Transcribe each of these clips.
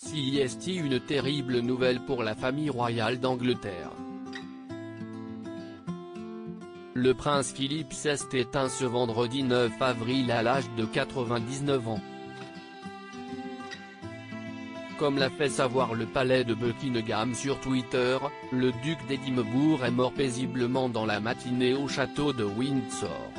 CIST, une terrible nouvelle pour la famille royale d'Angleterre. Le prince Philippe VI éteint ce vendredi 9 avril à l'âge de 99 ans. Comme l'a fait savoir le palais de Buckingham sur Twitter, le duc d'Édimbourg est mort paisiblement dans la matinée au château de Windsor.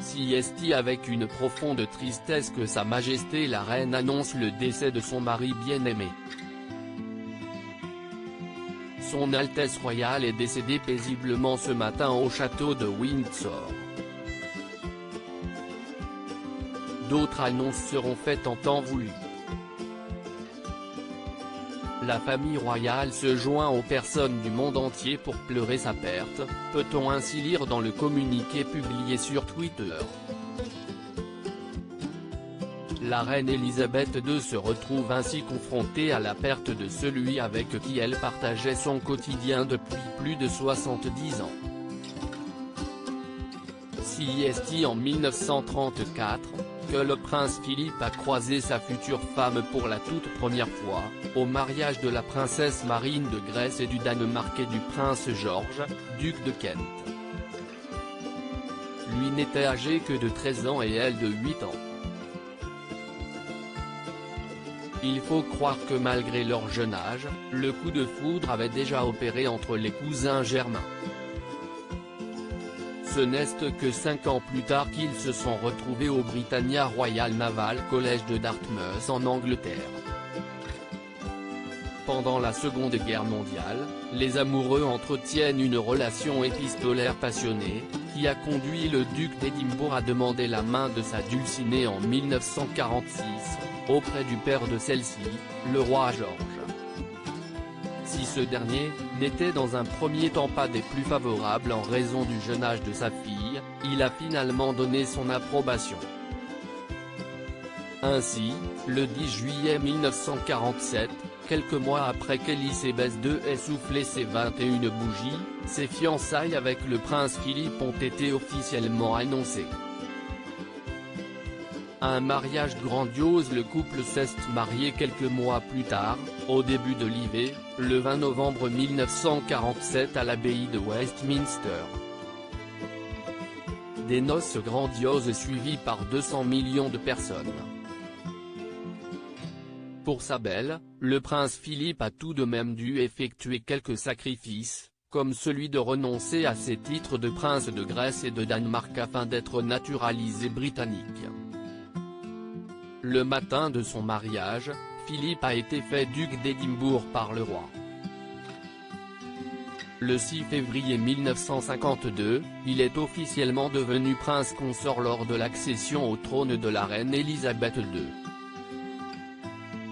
CIST, avec une profonde tristesse que Sa Majesté la Reine annonce le décès de son mari bien-aimé. Son Altesse royale est décédée paisiblement ce matin au château de Windsor. D'autres annonces seront faites en temps voulu. La famille royale se joint aux personnes du monde entier pour pleurer sa perte, peut-on ainsi lire dans le communiqué publié sur Twitter. La reine Elisabeth II se retrouve ainsi confrontée à la perte de celui avec qui elle partageait son quotidien depuis plus de 70 ans. CIST en 1934, que le prince Philippe a croisé sa future femme pour la toute première fois, au mariage de la princesse Marine de Grèce et du Danemark et du prince George, duc de Kent. Lui n'était âgé que de 13 ans et elle de 8 ans. Il faut croire que malgré leur jeune âge, le coup de foudre avait déjà opéré entre les cousins germains. Ce n'est que 5 ans plus tard qu'ils se sont retrouvés au Britannia Royal Naval College de Dartmouth en Angleterre. Pendant la Seconde Guerre mondiale, les amoureux entretiennent une relation épistolaire passionnée, qui a conduit le duc d'Édimbourg à demander la main de sa dulcinée en 1946, auprès du père de celle-ci, le roi George. Si ce dernier n'était dans un premier temps pas des plus favorables en raison du jeune âge de sa fille, il a finalement donné son approbation. Ainsi, le 10 juillet 1947, quelques mois après qu'Élisabeth II ait soufflé ses 21 bougies, ses fiançailles avec le prince Philippe ont été officiellement annoncées. Un mariage grandiose, le couple s'est marié quelques mois plus tard, au début de l'hiver, le 20 novembre 1947 à l'abbaye de Westminster. Des noces grandioses suivies par 200 millions de personnes. Pour sa belle, le prince Philippe a tout de même dû effectuer quelques sacrifices, comme celui de renoncer à ses titres de prince de Grèce et de Danemark afin d'être naturalisé britannique. Le matin de son mariage, Philippe a été fait duc d'Édimbourg par le roi. Le 6 février 1952, il est officiellement devenu prince consort lors de l'accession au trône de la reine Elisabeth II.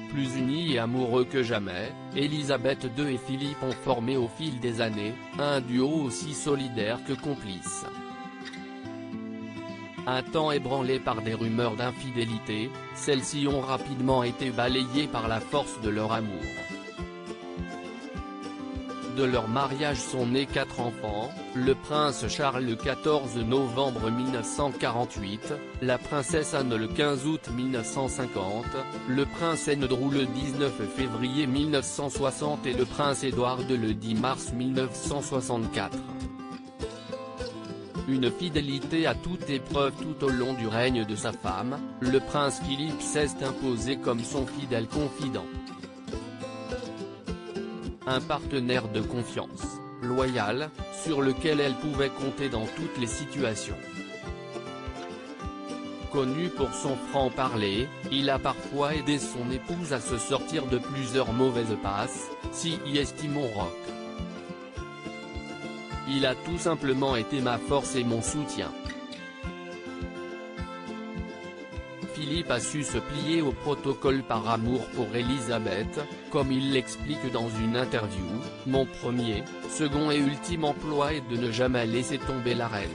Plus unis et amoureux que jamais, Elisabeth II et Philippe ont formé au fil des années, un duo aussi solidaire que complice. Un temps ébranlé par des rumeurs d'infidélité, celles-ci ont rapidement été balayées par la force de leur amour. De leur mariage sont nés 4 enfants, le prince Charles le 14 novembre 1948, la princesse Anne le 15 août 1950, le prince Andrew le 19 février 1960 et le prince Édouard le 10 mars 1964. Une fidélité à toute épreuve tout au long du règne de sa femme, le prince Philippe s'est imposé comme son fidèle confident. Un partenaire de confiance, loyal, sur lequel elle pouvait compter dans toutes les situations. Connu pour son franc-parler, il a parfois aidé son épouse à se sortir de plusieurs mauvaises passes, CIST mon rock. Il a tout simplement été ma force et mon soutien. Philippe a su se plier au protocole par amour pour Elisabeth, comme il l'explique dans une interview, mon premier, second et ultime emploi est de ne jamais laisser tomber la reine.